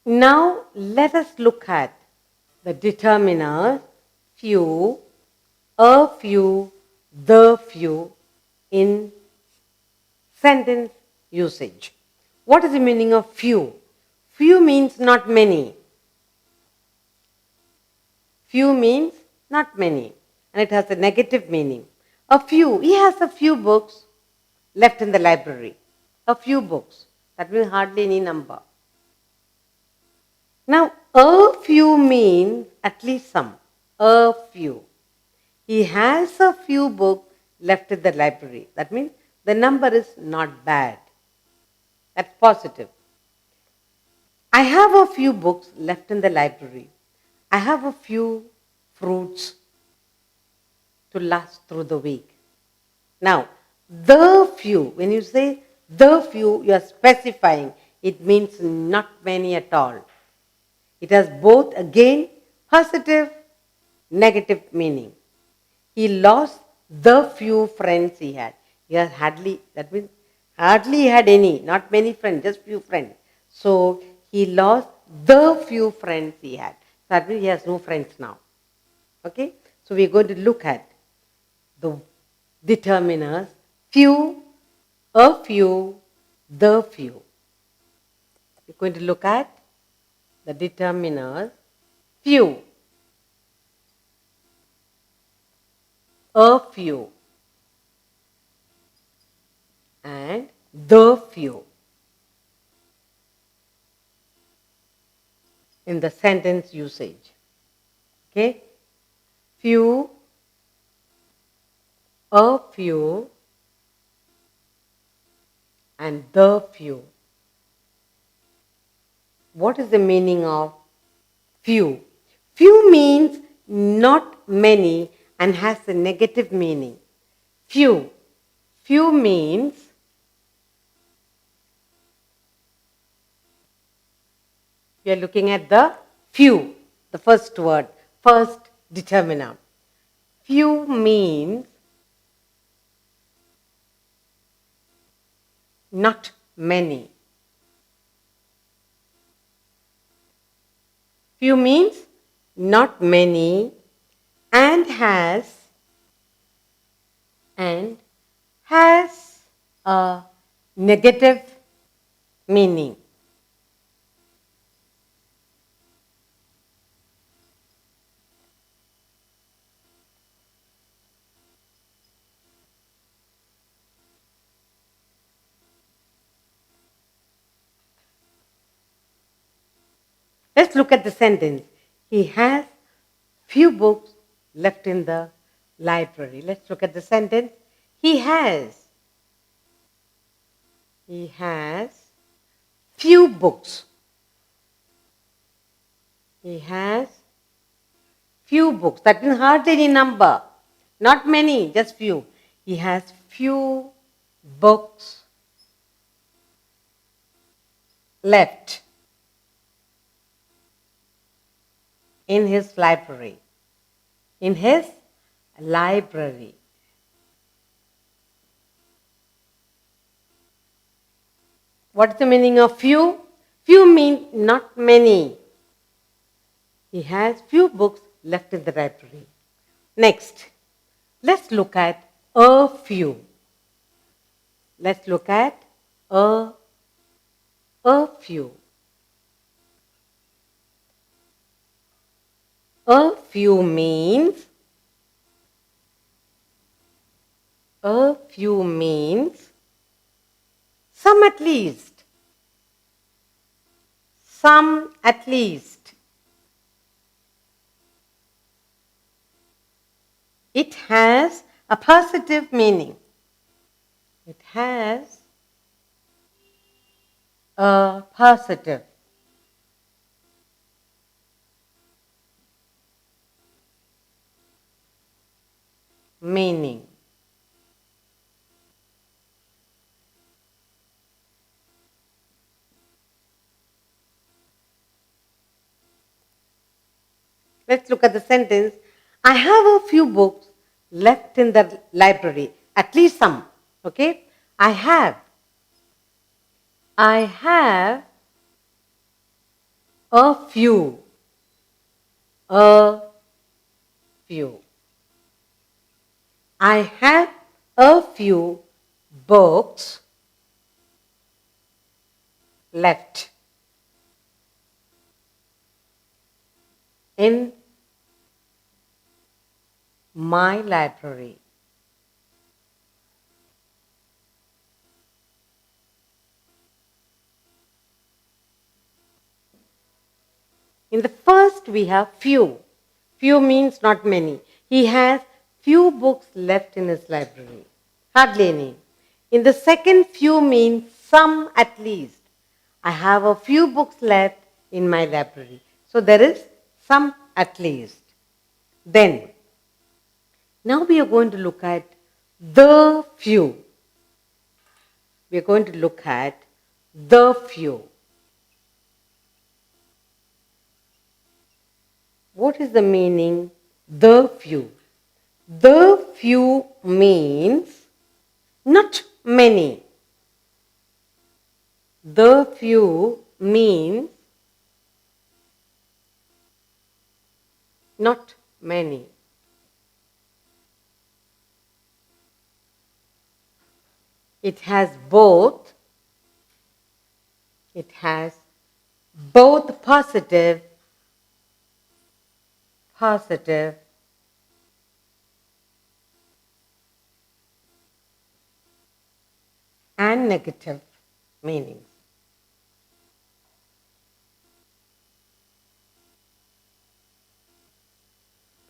Now let us look at the determiners few, a few, the few in sentence usage. What is the meaning of few? Few means not many. Few means not many, and it has a negative meaning. A few, he has a few books left in the library. A few books, that means hardly any number. Now, a few means at least some. A few. He has a few books left in the library. That means the number is not bad. That's positive. I have a few books left in the library. I have a few fruits to last through the week. Now, the few, when you say the few, you are specifying. It means not many at all. It has both, again, positive, negative meaning. He lost the few friends he had. He has hardly, that means hardly had any, not many friends, just few friends. So he lost the few friends he had. That means he has no friends now. Okay? So we are going to look at the determiners few, a few, the few. We're going to look at the determiners few, a few, and the few in the sentence usage. Okay? Few, a few, and the few. What is the meaning of few? Few means not many and has a negative meaning. Few. Few means we are looking at the few, the first word, first determiner. Few means not many. Few means not many and has a negative meaning. Let's look at the sentence. He has few books left in the library. Let's look at the sentence. He has few books. He has few books. That means hardly any number. Not many, just few. He has few books left in his library. In his library. What is the meaning of few? Few means not many. He has few books left in the library. Next, let's look at a few. Let's look at a few. A few means some at least. Some at least. It has a positive meaning. It has a positive meaning. Let's look at the sentence. I have a few books left in the library, at least some. Okay? I have A few. A few. I have a few books left in my library. In the first, we have few. Few means not many. He has few books left in his library. Hardly any. In the second, few means some at least. I have a few books left in my library. So there is some at least. Then, now we are going to look at the few. We are going to look at the few. What is the meaning? The few. The few means not many. The few means not many. It has both positive and negative meanings.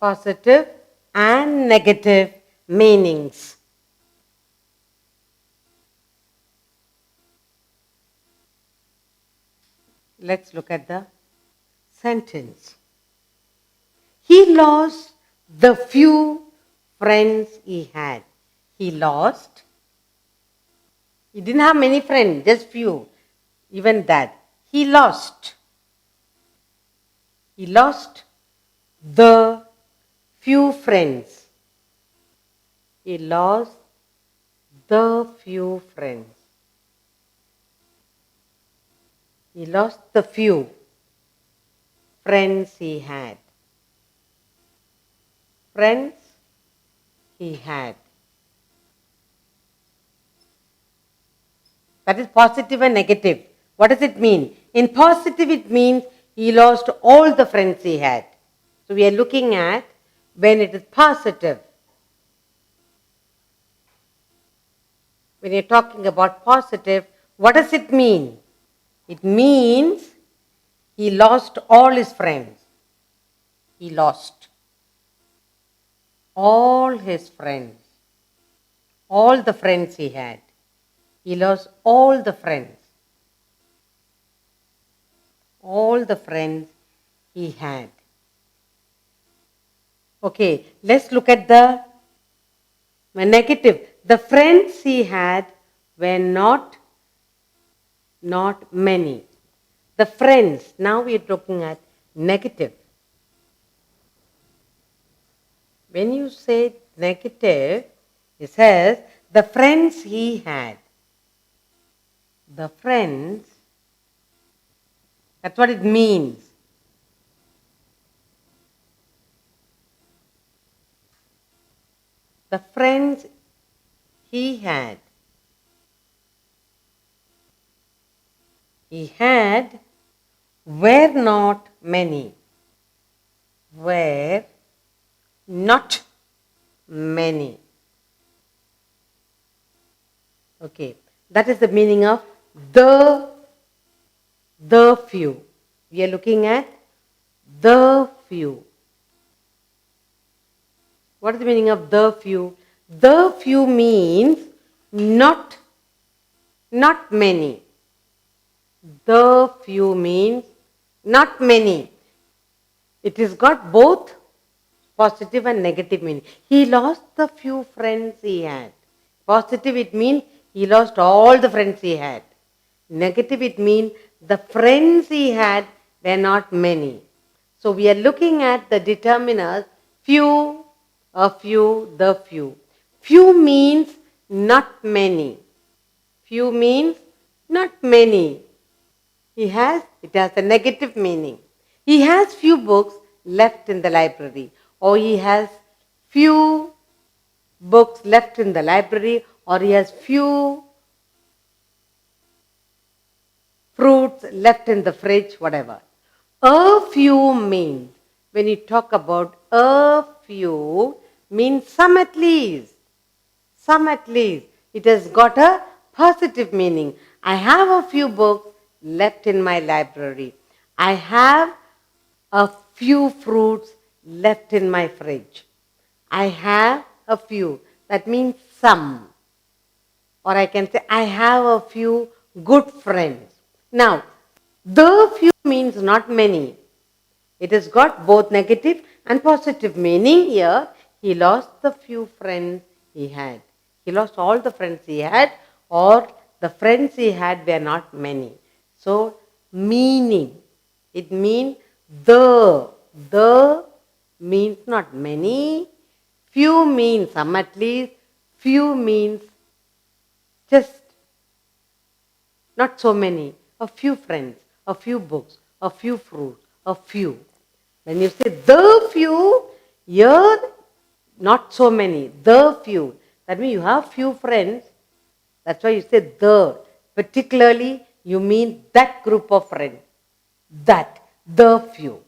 Positive and negative meanings. Let's look at the sentence. He lost the few friends he had. He lost. He didn't have many friends, just few. Even that. He lost. He lost the few friends. He lost the few friends. He lost the few friends he had. Friends he had. That is positive and negative. What does it mean? In positive, it means he lost all the friends he had. So we are looking at when it is positive. When you're talking about positive, what does it mean? It means he lost all his friends. He lost all his friends. All the friends he had. He lost all the friends. All the friends he had. Okay, let's look at the negative. The friends he had were not many. The friends, now we are looking at negative. When you say negative, it says the friends he had. The friends, that's what it means. The friends he had. He had were not many. Were not many. Okay, that is the meaning of the few. We are looking at the few. What is the meaning of the few? The few means not many. The few means not many. It has got both positive and negative meaning. He lost the few friends he had. Positive, it means he lost all the friends he had. Negative, it means the friends he had were not many. So we are looking at the determiners few, a few, the few. Few means not many. Few means not many. He has it has a negative meaning. He has few books left in the library, or he has few books left in the library, or he has few fruits left in the fridge, whatever. A few means, when you talk about a few, means some at least. Some at least. It has got a positive meaning. I have a few books left in my library. I have a few fruits left in my fridge. I have a few. That means some. Or I can say, I have a few good friends. Now, the few means not many. It has got both negative and positive meaning here. He lost the few friends he had. He lost all the friends he had, or the friends he had were not many. So, meaning. It means the. The means not many. Few means some at least. Few means just not so many. A few friends, a few books, a few fruits, a few. When you say the few, here not so many, the few. That means you have few friends. That's why you say the. Particularly, you mean that group of friends. That, the few.